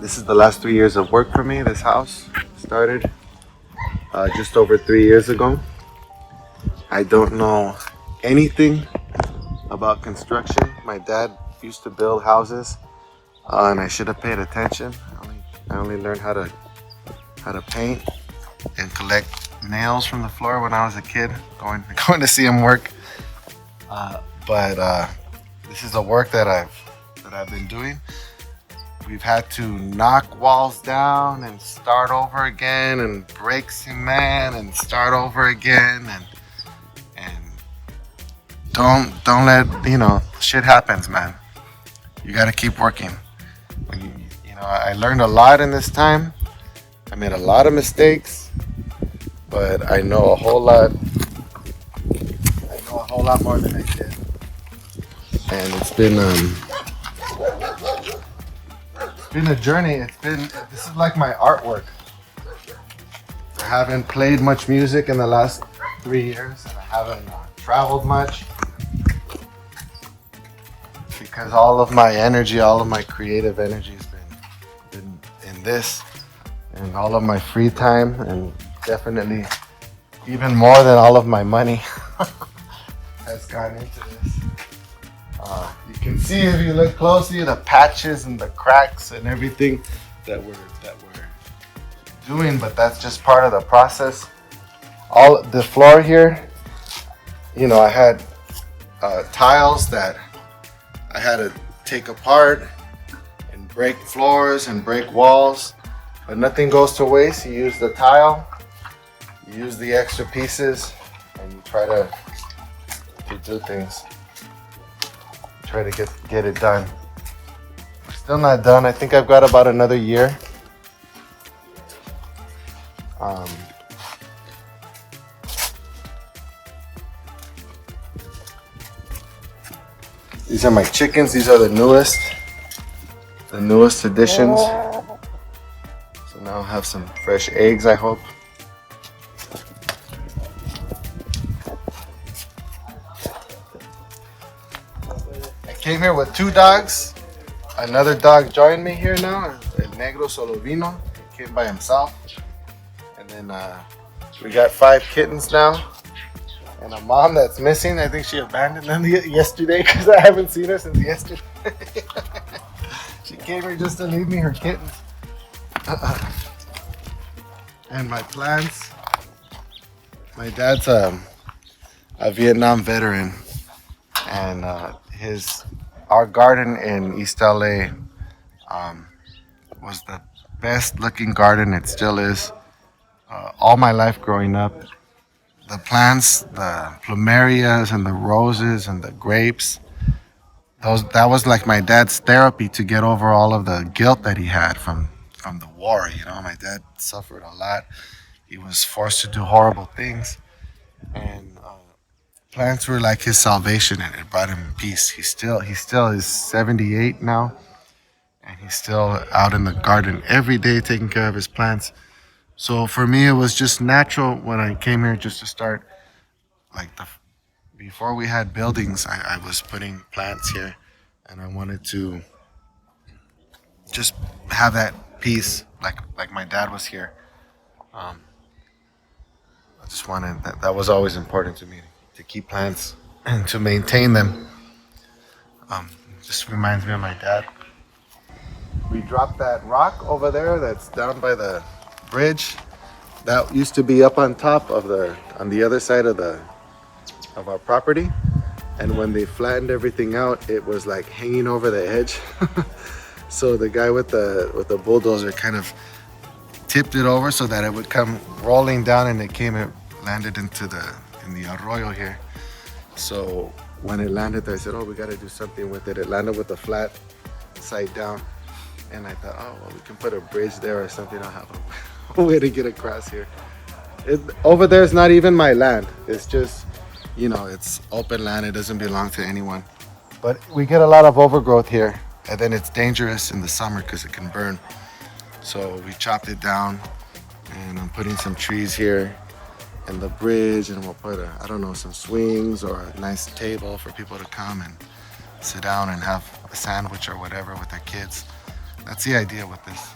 This is the last 3 years of work for me. This house started just over 3 years ago. I don't know anything about construction. My dad used to build houses, and I should have paid attention. I only learned how to paint and collect nails from the floor when I was a kid, going to see him work. But this is the work that I've been doing. We've had to knock walls down and start over again, and break cement and start over again, and don't let shit happens, man. You gotta keep working. I learned a lot in this time. I made a lot of mistakes, but I know a whole lot more than I did. And it's been a journey. This is like my artwork. I haven't played much music in the last 3 years, and I haven't traveled much because all of my energy, all of my creative energy has been in this, and all of my free time, and definitely even more than all of my money has gone into this. You can see, if you look closely, the patches and the cracks and everything that we're doing, but that's just part of the process. All the floor here, I had tiles that I had to take apart and break floors and break walls, but nothing goes to waste. You use the tile, you use the extra pieces, and you try to do things. Try to get it done. We're still not done. I think I've got about another year. These are my chickens. These are the newest additions. So now I'll have some fresh eggs, I hope. Came here with 2 dogs. Another dog joined me here now, El Negro Solo Vino. He came by himself. And then we got 5 kittens now. And a mom that's missing. I think she abandoned them yesterday because I haven't seen her since yesterday. She came here just to leave me her kittens. And my plants. My dad's a Vietnam veteran. And our garden in East LA was the best looking garden. It still is. All my life growing up, the plants, the plumerias and the roses and the grapes, that was like my dad's therapy to get over all of the guilt that he had from the war. My dad suffered a lot. He was forced to do horrible things, and plants were like his salvation, and it brought him peace. He still is 78 now, and he's still out in the garden every day taking care of his plants. So for me, it was just natural when I came here just to start, before we had buildings, I was putting plants here, and I wanted to just have that peace, like my dad was here. I just wanted that was always important to me, to keep plants and to maintain them. Just reminds me of my dad. We dropped that rock over there that's down by the bridge. That used to be up on top on the other side of our property. And when they flattened everything out, it was like hanging over the edge. So the guy with the bulldozer kind of tipped it over so that it would come rolling down, and it came landed in the arroyo here. So when it landed there, I said, oh, we got to do something with it. It landed with a flat side down. And I thought, oh, well, we can put a bridge there or something. I'll have a way to get across here. Over there is not even my land. It's just, you know, it's open land. It doesn't belong to anyone. But we get a lot of overgrowth here. And then it's dangerous in the summer because it can burn. So we chopped it down. And I'm putting some trees here and the bridge. And we'll put, I don't know, some swings or a nice table for people to come and sit down and have a sandwich or whatever with their kids. That's the idea with this.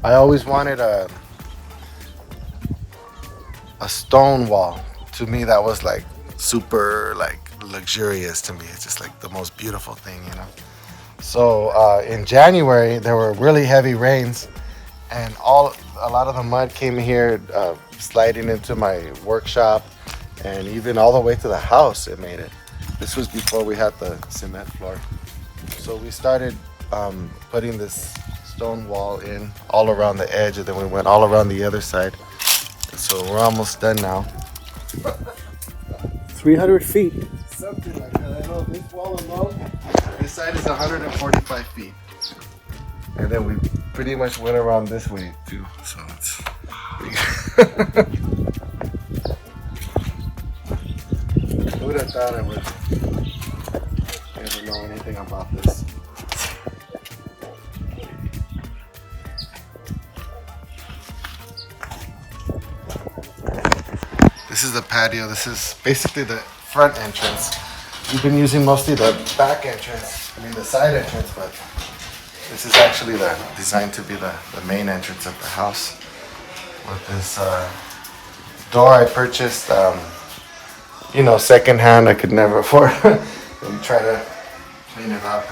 I always wanted a stone wall. To me, that was like super like luxurious to me. It's just like the most beautiful thing, you know. So in January there were really heavy rains, and a lot of the mud came here, sliding into my workshop, and even all the way to the house. It made it. This was before we had the cement floor. So we started putting this stone wall in all around the edge, and then we went all around the other side. So we're almost done now. 300 feet. Something like that. I know this wall alone, this side is 145 feet. And then we pretty much went around this way too. So it's who would have thought I would ever know anything about this? This is the patio. This is basically the front entrance. We've been using mostly the back entrance, the side entrance, but this is actually designed to be the main entrance of the house. With this door I purchased, secondhand. I could never afford it. And try to clean it up.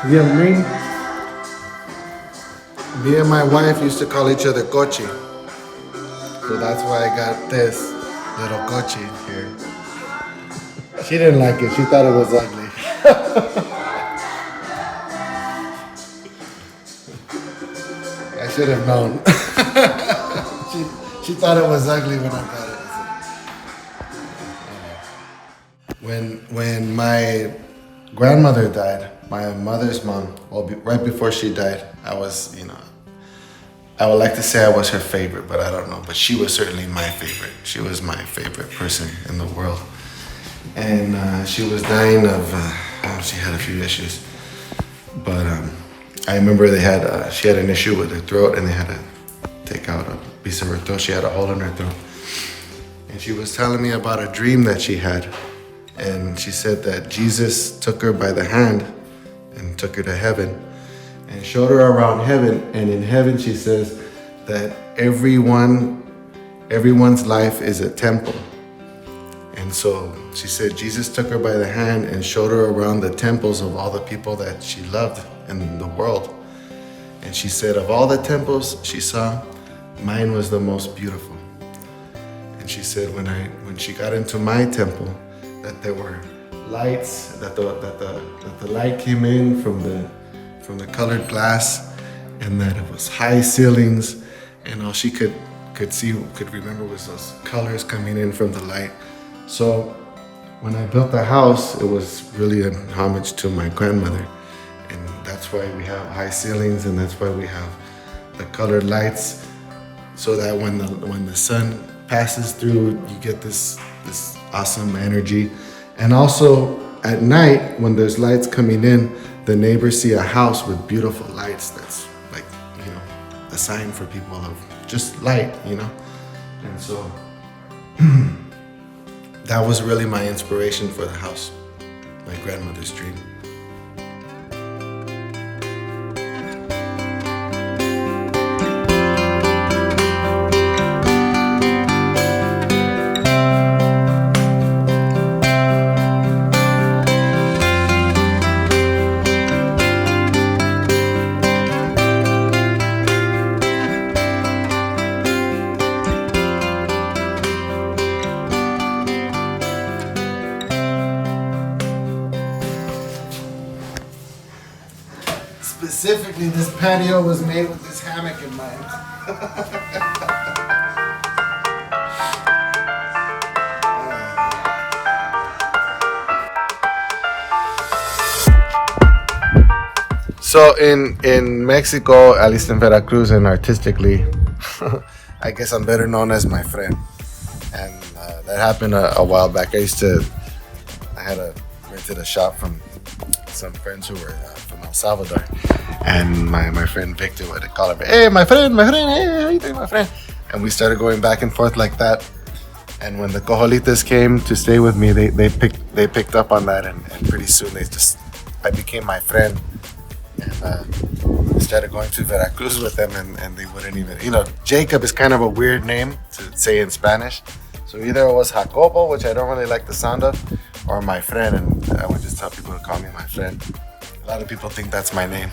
You have a name? Me and my wife used to call each other Cochi. So that's why I got this little Cochi here. She didn't like it. She thought it was ugly. I should have known. she thought it was ugly when I got it. When my grandmother died, my mother's mom, right before she died, I was, I would like to say I was her favorite, but I don't know. But she was certainly my favorite. She was my favorite person in the world. And she was dying of she had a few issues. But I remember she had an issue with her throat, and they had to take out a piece of her throat. She had a hole in her throat. And she was telling me about a dream that she had. And she said that Jesus took her by the hand and took her to heaven and showed her around heaven. And in heaven, she says that everyone's life is a temple. And so she said Jesus took her by the hand and showed her around the temples of all the people that she loved in the world. And she said of all the temples she saw, mine was the most beautiful. And she said when she got into my temple, that there were lights, that the light came in from the colored glass, and that it was high ceilings, and all she could remember was those colors coming in from the light. So when I built the house, it was really an homage to my grandmother, and that's why we have high ceilings, and that's why we have the colored lights, so that when the sun passes through, you get this awesome energy. And also at night, when there's lights coming in, the neighbors see a house with beautiful lights. That's like, a sign for people of just light, And so that was really my inspiration for the house, my grandmother's dream. Specifically, this patio was made with this hammock in mind. So in Mexico, at least in Veracruz, and artistically, I guess I'm better known as Maifren. And that happened a while back. I had rented a shop from some friends who were from El Salvador, and my friend Victor would call him, "Hey, my friend, hey, how you doing, my friend?" And we started going back and forth like that. And when the Cojolites came to stay with me, they picked up on that, and pretty soon I became my friend, and I started going to Veracruz with them, and they wouldn't even, Jacob is kind of a weird name to say in Spanish. So either it was Jacobo, which I don't really like the sound of, or my friend, and I would just tell people to call me my friend. A lot of people think that's my name.